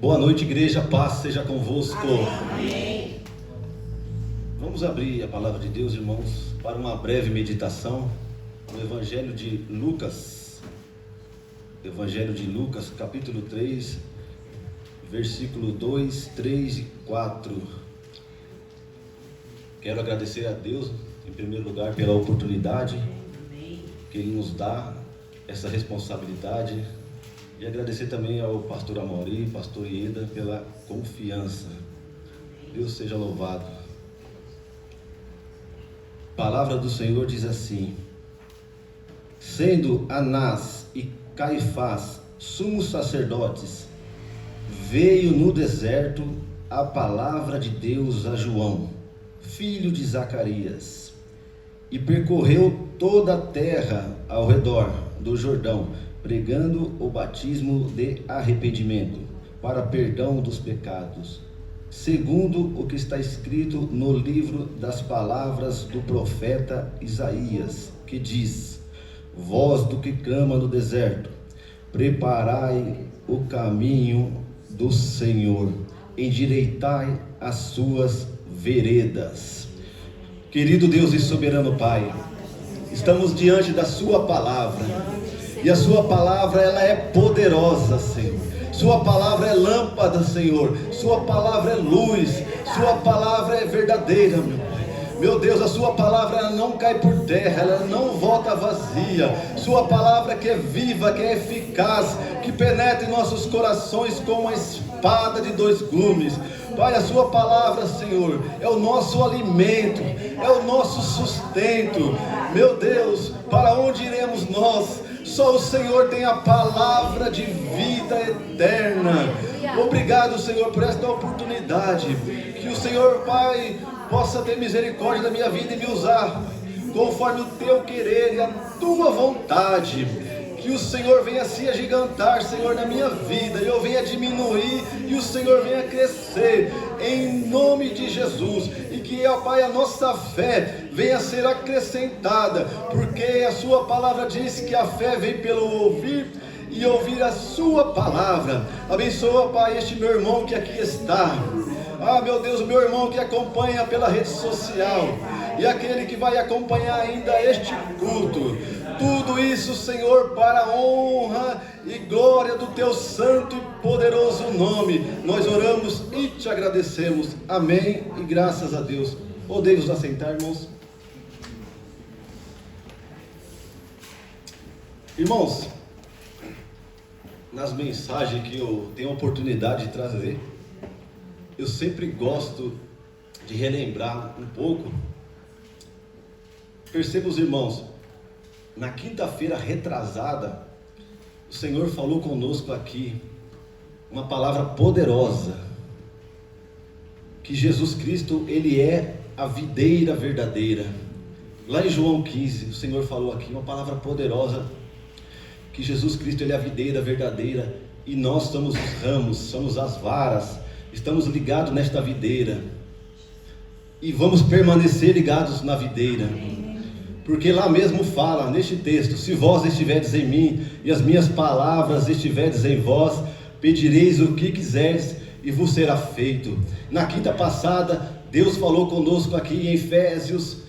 Boa noite, igreja, paz seja convosco. Amém. Vamos abrir a palavra de Deus, irmãos, para uma breve meditação no Evangelho de Lucas. Evangelho de Lucas, capítulo 3, versículo 2, 3 e 4. Quero agradecer a Deus, em primeiro lugar, pela oportunidade que Ele nos dá, essa responsabilidade. E agradecer também ao pastor Amaury, pastor Ieda, pela confiança. Deus seja louvado. A palavra do Senhor diz assim: sendo Anás e Caifás sumos sacerdotes, veio no deserto a palavra de Deus a João, filho de Zacarias, e percorreu toda a terra ao redor do Jordão, pregando o batismo de arrependimento para perdão dos pecados, segundo o que está escrito no livro das palavras do profeta Isaías, que diz: voz do que clama no deserto, preparai o caminho do Senhor, endireitai as suas veredas. Querido Deus e soberano Pai, estamos diante da sua palavra, e a sua palavra ela é poderosa, Senhor. Sua palavra é lâmpada, Senhor. Sua palavra é luz. Sua palavra é verdadeira, meu Pai. Meu Deus, a sua palavra ela não cai por terra, ela não volta vazia. Sua palavra que é viva, que é eficaz, que penetra em nossos corações como uma espada de dois gumes. Pai, a sua palavra, Senhor, é o nosso alimento, é o nosso sustento. Meu Deus, para onde iremos nós? Só o Senhor tem a palavra de vida eterna. Obrigado, Senhor, por esta oportunidade. Que o Senhor, Pai, possa ter misericórdia da minha vida e me usar conforme o teu querer e a tua vontade. Que o Senhor venha se agigantar, Senhor, na minha vida, e eu venha diminuir e o Senhor venha crescer, em nome de Jesus. E que, ó Pai, a nossa fé venha a ser acrescentada, porque a sua palavra diz que a fé vem pelo ouvir e ouvir a sua palavra. Abençoa, Pai, este meu irmão que aqui está. Ah, meu Deus, o meu irmão que acompanha pela rede social, e aquele que vai acompanhar ainda este culto. Tudo isso, Senhor, para a honra e glória do teu santo e poderoso nome. Nós oramos e te agradecemos. Amém e graças a Deus. Podemos assentar, irmãos. Irmãos, nas mensagens que eu tenho a oportunidade de trazer, eu sempre gosto de relembrar um pouco. Perceba os irmãos, na quinta-feira retrasada, o Senhor falou conosco aqui uma palavra poderosa, que Jesus Cristo, Ele é a videira verdadeira. Lá em João 15, o Senhor falou aqui uma palavra poderosa, que Jesus Cristo, Ele é a videira verdadeira, e nós somos os ramos, somos as varas, estamos ligados nesta videira, e vamos permanecer ligados na videira. Porque lá mesmo fala, neste texto: se vós estiverdes em mim, e as minhas palavras estiverdes em vós, pedireis o que quiserdes, e vos será feito. Na quinta passada, Deus falou conosco aqui em Efésios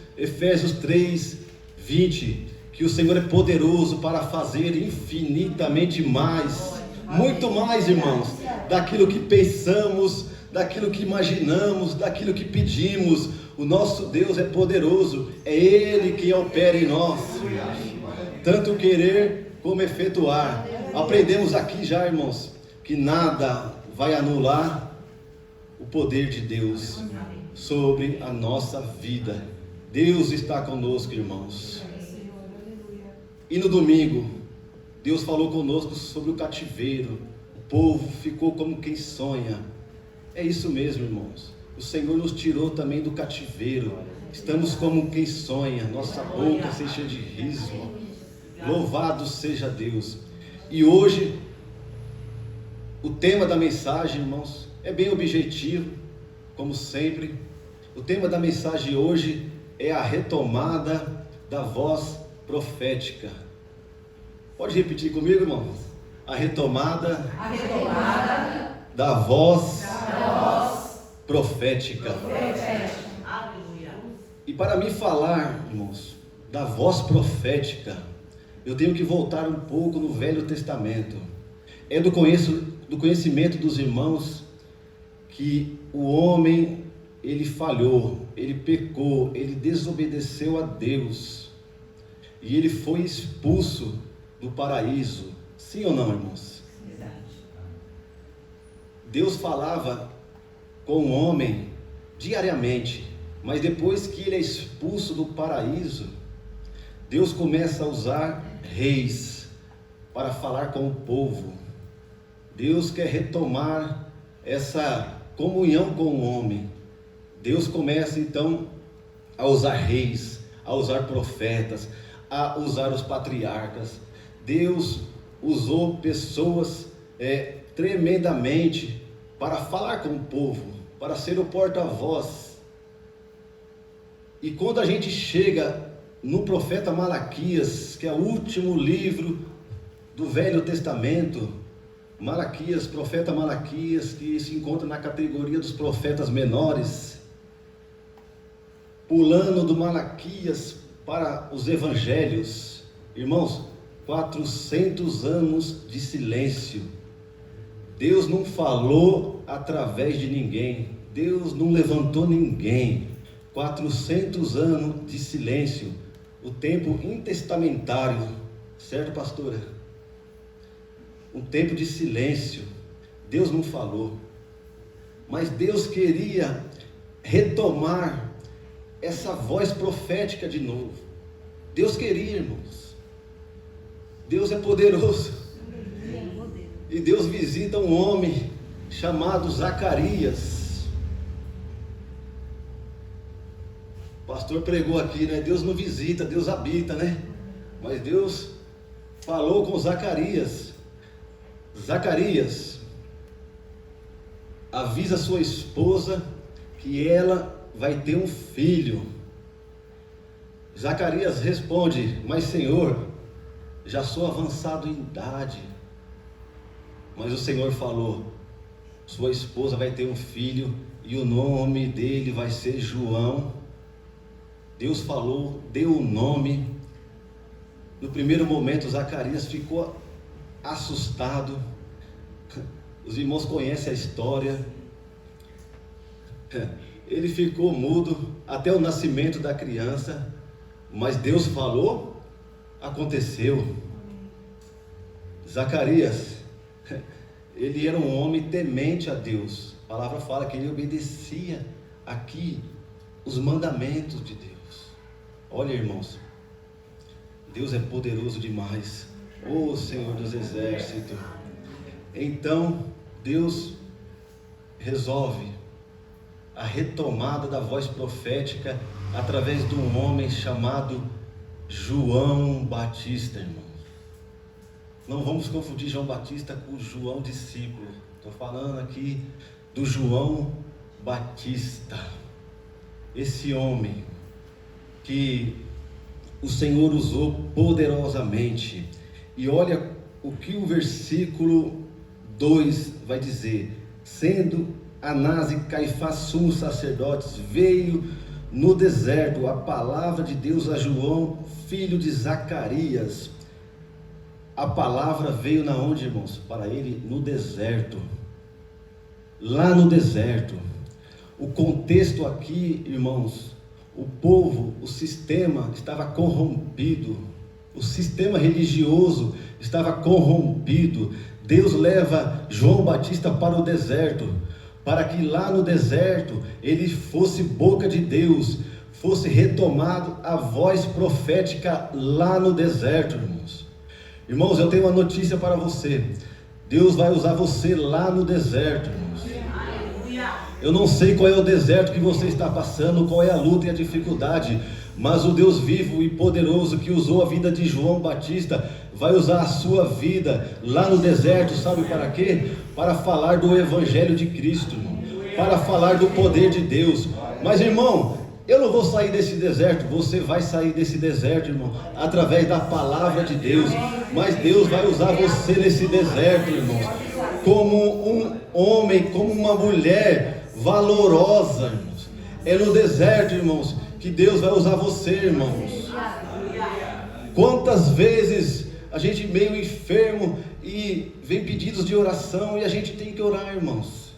3, 20, que o Senhor é poderoso para fazer infinitamente mais, muito mais, irmãos, daquilo que pensamos, daquilo que imaginamos, daquilo que pedimos. O nosso Deus é poderoso, é Ele que opera em nós, tanto querer como efetuar. Aprendemos aqui já, irmãos, que nada vai anular o poder de Deus sobre a nossa vida. Deus está conosco, irmãos. E no domingo, Deus falou conosco sobre o cativeiro. O povo ficou como quem sonha. É isso mesmo, irmãos. O Senhor nos tirou também do cativeiro. Estamos como quem sonha, nossa boca se enche de riso. Louvado seja Deus. E hoje, o tema da mensagem, irmãos, é bem objetivo, como sempre. O tema da mensagem hoje é a retomada da voz profética. Pode repetir comigo, irmãos? A retomada da voz profética. E para me falar, irmãos, da voz profética, eu tenho que voltar um pouco no Velho Testamento. É do conhecimento dos irmãos que o homem, ele falhou, ele pecou, ele desobedeceu a Deus. E ele foi expulso do paraíso. Sim ou não, irmãos? Verdade. Deus falava com o homem diariamente, mas depois que ele é expulso do paraíso, Deus começa a usar reis para falar com o povo. Deus quer retomar essa comunhão com o homem. Deus começa então a usar reis, a usar profetas, a usar os patriarcas. Deus usou pessoas tremendamente para falar com o povo, para ser o porta-voz. E quando a gente chega no profeta Malaquias, que é o último livro do Velho Testamento, Malaquias, profeta Malaquias, que se encontra na categoria dos profetas menores, pulando do Malaquias para os evangelhos, irmãos, 400 anos de silêncio. Deus não falou através de ninguém, Deus não levantou ninguém. 400 anos de silêncio, o tempo intestamentário, certo, pastora? Um tempo de silêncio. Deus não falou, mas Deus queria retomar essa voz profética de novo. Deus queria, irmãos. Deus é poderoso. E Deus visita um homem chamado Zacarias. O pastor pregou aqui, né? Deus não visita, Deus habita, né? Mas Deus falou com Zacarias. Zacarias, avisa sua esposa que ela vai ter um filho. Zacarias responde: mas Senhor, já sou avançado em idade. Mas o Senhor falou: sua esposa vai ter um filho e o nome dele vai ser João. Deus falou, deu o nome. No primeiro momento Zacarias ficou assustado. Os irmãos conhecem a história. Ele ficou mudo até o nascimento da criança, mas Deus falou, aconteceu. Zacarias, ele era um homem temente a Deus. A palavra fala que ele obedecia aqui os mandamentos de Deus. Olha, irmãos, Deus é poderoso demais. Oh, Senhor dos exércitos. Então Deus resolve a retomada da voz profética através de um homem chamado João Batista, irmãos. Não vamos confundir João Batista com João discípulo. Estou falando aqui do João Batista. Esse homem que o Senhor usou poderosamente. E olha o que o versículo 2 vai dizer: sendo Anás e Caifás sumos sacerdotes, veio no deserto a palavra de Deus a João, filho de Zacarias. A palavra veio na onde, irmãos? Para ele no deserto. Lá no deserto. O contexto aqui, irmãos, o povo, o sistema estava corrompido. O sistema religioso estava corrompido. Deus leva João Batista para o deserto, para que lá no deserto ele fosse boca de Deus, fosse retomado a voz profética lá no deserto, irmãos. Irmãos, eu tenho uma notícia para você. Deus vai usar você lá no deserto, irmãos. Eu não sei qual é o deserto que você está passando, qual é a luta e a dificuldade, mas o Deus vivo e poderoso que usou a vida de João Batista vai usar a sua vida lá no deserto, sabe para quê? Para falar do Evangelho de Cristo, irmão, para falar do poder de Deus. Mas, irmão, eu não vou sair desse deserto. Você vai sair desse deserto, irmão, através da palavra de Deus. Mas Deus vai usar você nesse deserto, irmão. como um homem, como uma mulher valorosa, irmãos. É no deserto, irmãos, que Deus vai usar você, irmãos. Quantas vezes a gente meio enfermo e vem pedidos de oração e a gente tem que orar, irmãos.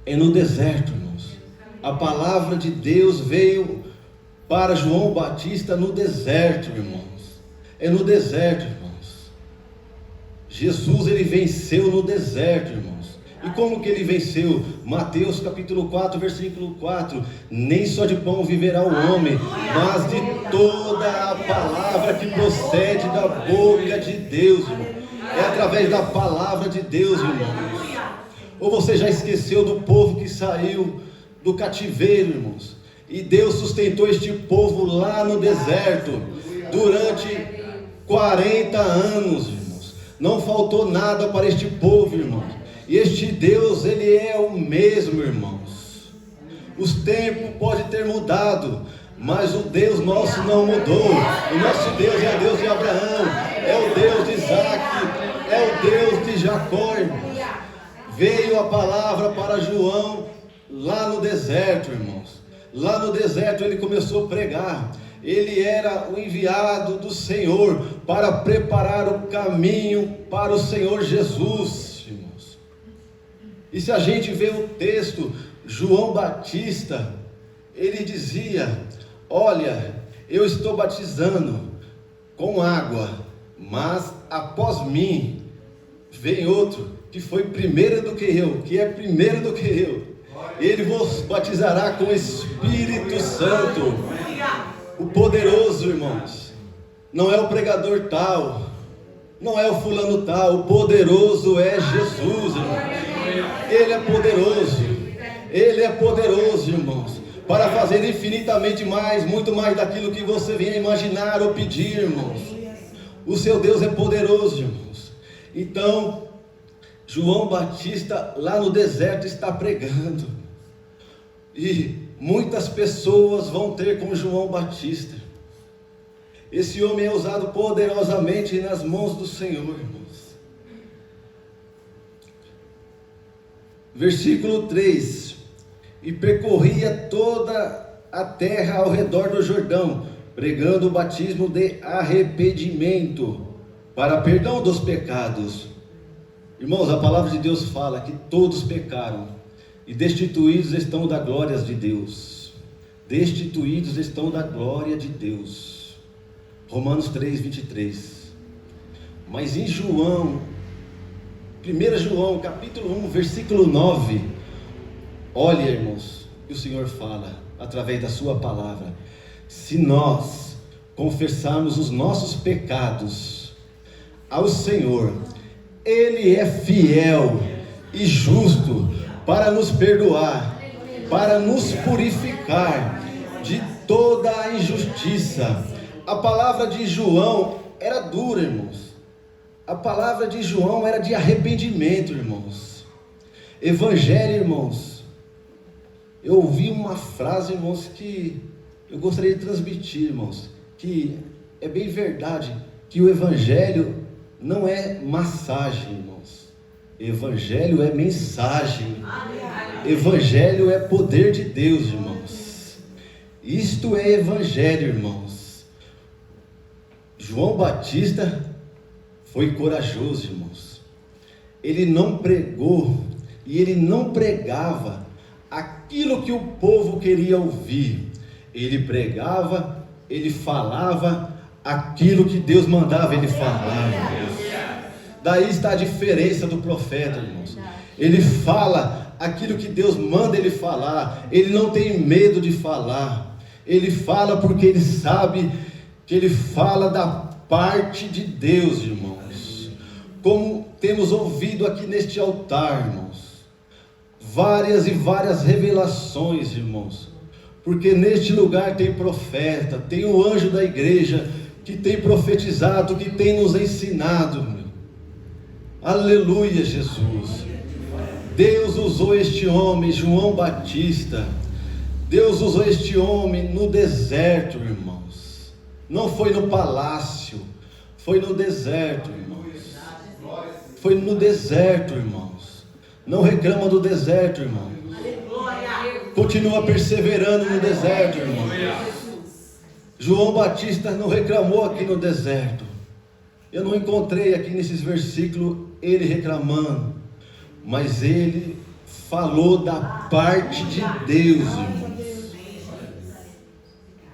É no deserto, irmãos. A palavra de Deus veio para João Batista no deserto, irmãos. É no deserto, irmãos. Jesus, ele venceu no deserto, irmãos. E como que ele venceu? Mateus capítulo 4, versículo 4. Nem só de pão viverá o homem, mas de toda a palavra que procede da boca de Deus, irmão. É através da palavra de Deus, irmãos. Ou você já esqueceu do povo que saiu do cativeiro, irmãos? E Deus sustentou este povo lá no deserto durante 40 anos, irmãos. Não faltou nada para este povo, irmãos. E este Deus, ele é o mesmo, irmãos. Os tempos podem ter mudado, mas o Deus nosso não mudou. O nosso Deus é o Deus de Abraão, é o Deus de Isaac, é o Deus de Jacó, irmãos. Veio a palavra para João lá no deserto, irmãos. Lá no deserto ele começou a pregar. Ele era o enviado do Senhor para preparar o caminho para o Senhor Jesus, irmãos. E se a gente vê o texto, João Batista, ele dizia: olha, eu estou batizando com água, mas após mim vem outro que foi primeiro do que eu, que é primeiro do que eu. Ele vos batizará com o Espírito Santo. O poderoso, irmãos, não é o pregador tal, não é o fulano tal, o poderoso é Jesus, irmãos. Ele é poderoso, irmãos, para fazer infinitamente mais, muito mais daquilo que você venha imaginar ou pedir, irmãos. O seu Deus é poderoso, irmãos. Então, João Batista lá no deserto está pregando, e muitas pessoas vão ter com João Batista. Esse homem é usado poderosamente nas mãos do Senhor, irmãos. Versículo 3: e percorria toda a terra ao redor do Jordão, pregando o batismo de arrependimento para perdão dos pecados. Irmãos, a palavra de Deus fala que todos pecaram e destituídos estão da glória de Deus. Destituídos estão da glória de Deus. Romanos 3, 23. Mas em João, 1 João capítulo 1, versículo 9, olha, irmãos, que o Senhor fala através da sua palavra: se nós confessarmos os nossos pecados ao Senhor, Ele é fiel e justo para nos perdoar, para nos purificar de toda a injustiça. A palavra de João era dura, irmãos. A palavra de João era de arrependimento, irmãos. Evangelho, irmãos. Eu ouvi uma frase, irmãos, que eu gostaria de transmitir, irmãos, que é bem verdade, que o Evangelho não é massagem, irmãos. Evangelho é mensagem. Evangelho é poder de Deus, irmãos. Isto é Evangelho, irmãos. João Batista foi corajoso, irmãos. Ele não pregou e ele não pregava aquilo que o povo queria ouvir. Ele pregava, ele falava aquilo que Deus mandava ele falar, irmãos. Daí está a diferença do profeta, irmãos. Ele fala aquilo que Deus manda ele falar. Ele não tem medo de falar. Ele fala porque ele sabe que ele fala da parte de Deus, irmãos. Como temos ouvido aqui neste altar, irmãos, várias e várias revelações, irmãos, porque neste lugar tem profeta, tem o anjo da igreja que tem profetizado, que tem nos ensinado. Aleluia, Jesus. Deus usou este homem, João Batista. Deus usou este homem no deserto, irmãos. Não foi no palácio, foi no deserto, irmãos. foi no deserto, irmãos. Não reclama do deserto, irmão. Continua perseverando no deserto, irmão. João Batista não reclamou aqui no deserto. Eu não encontrei aqui nesses versículos ele reclamando, mas ele falou da parte de Deus, irmãos.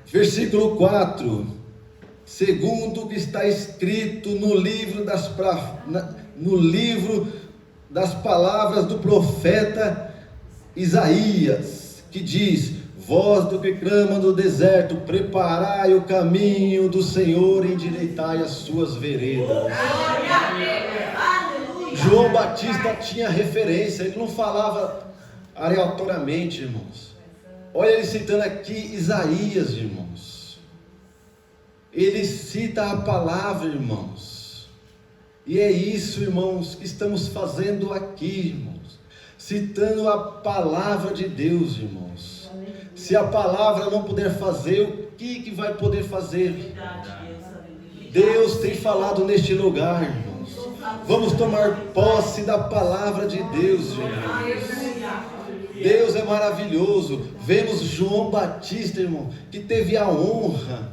Versículo 4: segundo o que está escrito no livro das palavras do profeta Isaías, que diz: voz do que clama no deserto, preparai o caminho do Senhor, endireitai as suas veredas. João Batista tinha referência, ele não falava aleatoriamente, irmãos. Olha ele citando aqui Isaías, irmãos. Ele cita a palavra, irmãos. E é isso, irmãos, que estamos fazendo aqui, irmãos. Citando a palavra de Deus, irmãos. Se a palavra não puder fazer, o que vai poder fazer? Deus tem falado neste lugar, irmãos. Vamos tomar posse da palavra de Deus, irmãos. Deus é maravilhoso. Vemos João Batista, irmão, que teve a honra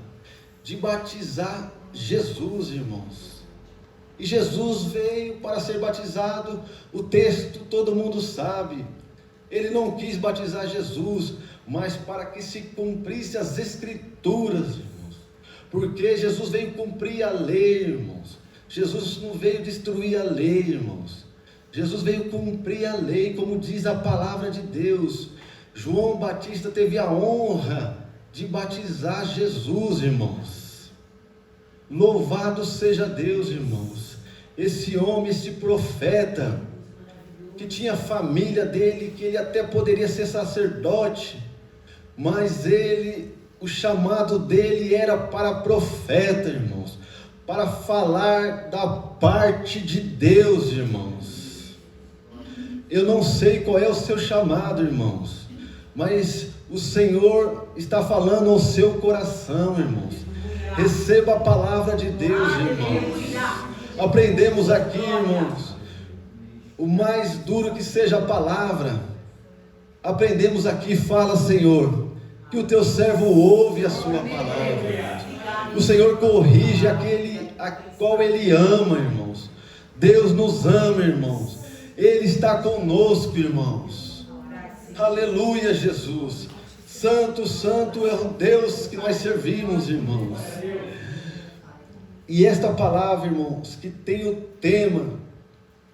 de batizar Jesus, irmãos. E Jesus veio para ser batizado. O texto todo mundo sabe. Ele não quis batizar Jesus, mas para que se cumprisse as escrituras, irmãos. Porque Jesus veio cumprir a lei, irmãos. Jesus não veio destruir a lei, irmãos. Jesus veio cumprir a lei, como diz a palavra de Deus. João Batista teve a honra de batizar Jesus, irmãos. Louvado seja Deus, irmãos. Esse homem, esse profeta, que tinha a família dele, que ele até poderia ser sacerdote, mas o chamado dele era para profeta, irmãos, para falar da parte de Deus, irmãos. Eu não sei qual é o seu chamado, irmãos, mas o Senhor está falando ao seu coração, irmãos. Receba a palavra de Deus, irmãos. Aprendemos aqui, irmãos, o mais duro que seja a palavra, aprendemos aqui, fala, Senhor, que o teu servo ouve a sua palavra. O Senhor corrige aquele a qual Ele ama, irmãos. Deus nos ama, irmãos. Ele está conosco, irmãos. Aleluia, Jesus. Santo, santo é o Deus que nós servimos, irmãos. E esta palavra, irmãos, que tem o tema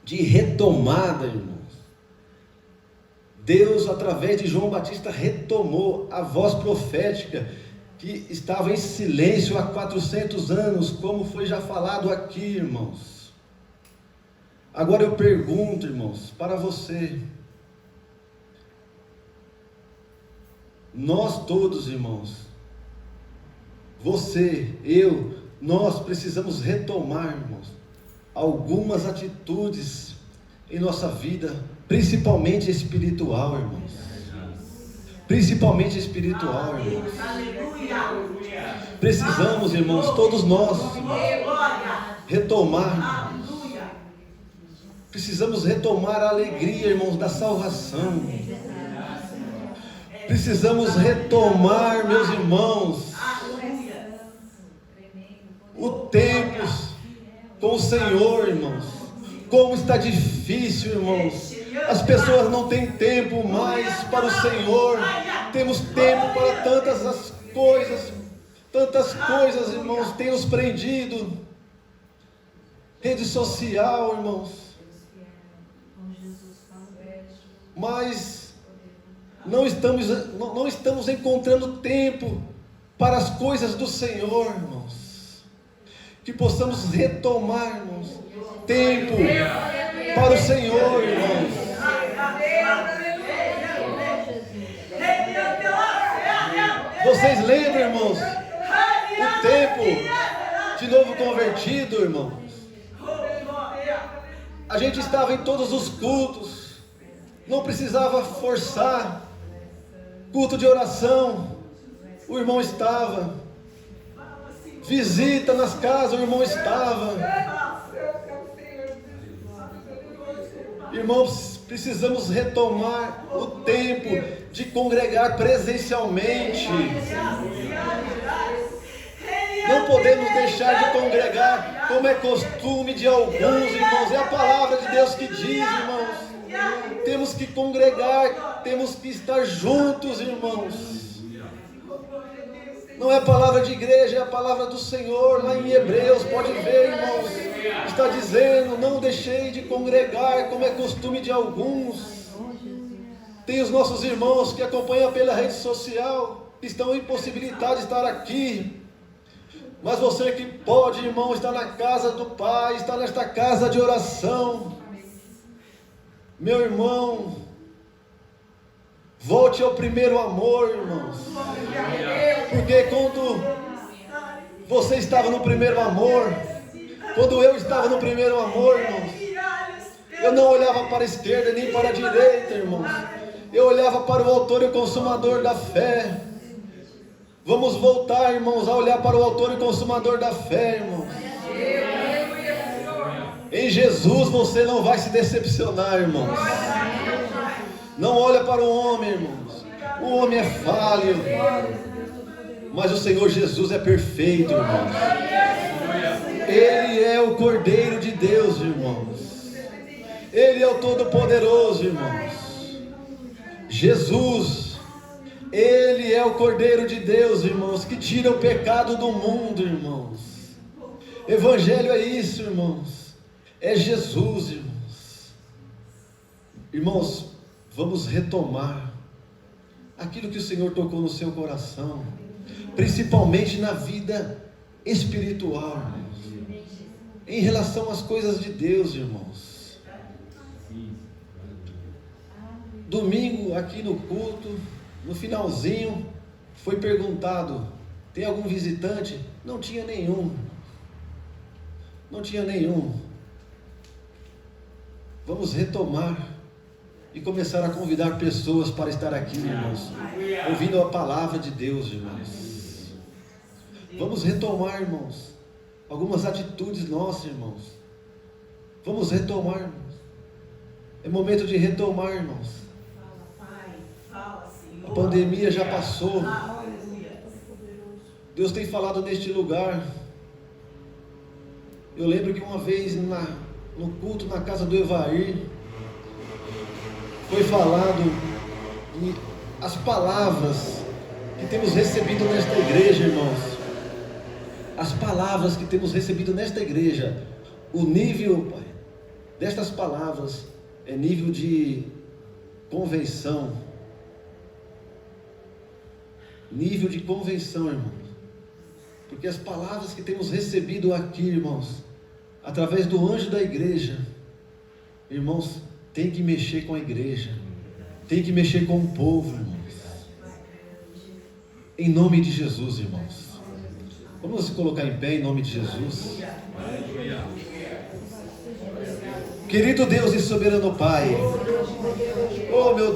de retomada, irmãos. Deus, através de João Batista, retomou a voz profética que estava em silêncio há 400 anos, como foi já falado aqui, irmãos. Agora eu pergunto, irmãos, para você. Nós todos, irmãos, você, eu, nós precisamos retomar, irmãos, algumas atitudes em nossa vida, principalmente espiritual, irmãos. Principalmente espiritual, irmãos. Precisamos, irmãos, todos nós, retomar, irmãos. Precisamos retomar a alegria, irmãos, da salvação. Precisamos retomar, meus irmãos, o tempo com o Senhor, irmãos. Como está difícil, irmãos. As pessoas não têm tempo mais para o Senhor. Temos tempo para tantas coisas, irmãos, tem nos prendido. Rede social, irmãos. Mas não estamos encontrando tempo para as coisas do Senhor, irmãos. Que possamos retomar, irmãos, tempo para o Senhor, irmãos. Vocês lembram, irmãos, o tempo de novo convertido, irmãos? A gente estava em todos os cultos. Não precisava forçar. Culto de oração, o irmão estava. Visita nas casas, o irmão estava. Irmãos, precisamos retomar o tempo de congregar presencialmente. Não podemos deixar de congregar como é costume de alguns, irmãos. É a palavra de Deus que diz, irmãos. Temos que congregar, temos que estar juntos, irmãos. Não é palavra de igreja, é a palavra do Senhor. Lá em Hebreus, pode ver, irmãos. Está dizendo, não deixei de congregar como é costume de alguns. Tem os nossos irmãos que acompanham pela rede social, que estão impossibilitados de estar aqui. Mas você que pode, irmão, está na casa do Pai, está nesta casa de oração. Meu irmão, volte ao primeiro amor, irmãos. Porque quando você estava no primeiro amor, quando eu estava no primeiro amor, irmãos, eu não olhava para a esquerda nem para a direita, irmãos. Eu olhava para o autor e o consumador da fé. Vamos voltar, irmãos, a olhar para o autor e consumador da fé, irmãos. Em Jesus você não vai se decepcionar, irmãos. Não olha para o homem, irmãos. O homem é falho, mas o Senhor Jesus é perfeito, irmãos. Ele é o Cordeiro de Deus, irmãos. Ele é o Todo-Poderoso, irmãos. Jesus, Ele é o Cordeiro de Deus, irmãos, que tira o pecado do mundo, irmãos. Evangelho é isso, irmãos. É Jesus, irmãos. Irmãos, vamos retomar aquilo que o Senhor tocou no seu coração, principalmente na vida espiritual, irmãos, em relação às coisas de Deus, irmãos. Domingo, aqui no culto, no finalzinho, foi perguntado: tem algum visitante? Não tinha nenhum. Não tinha nenhum. Vamos retomar e começar a convidar pessoas para estar aqui, irmãos, ouvindo a palavra de Deus, irmãos. Vamos retomar, irmãos, algumas atitudes nossas, irmãos. Vamos retomar, irmãos. É momento de retomar, irmãos. A pandemia já passou. Deus tem falado neste lugar. Eu lembro que uma vez no culto na casa do Evair, foi falado as palavras que temos recebido nesta igreja, irmãos. As palavras que temos recebido nesta igreja. O nível, Pai, destas palavras é nível de convenção. Nível de convenção, irmãos. Porque as palavras que temos recebido aqui, irmãos, através do anjo da igreja, irmãos, tem que mexer com a igreja, tem que mexer com o povo, irmãos. Em nome de Jesus, irmãos. Vamos nos colocar em pé em nome de Jesus. Querido Deus e soberano Pai, oh meu Deus.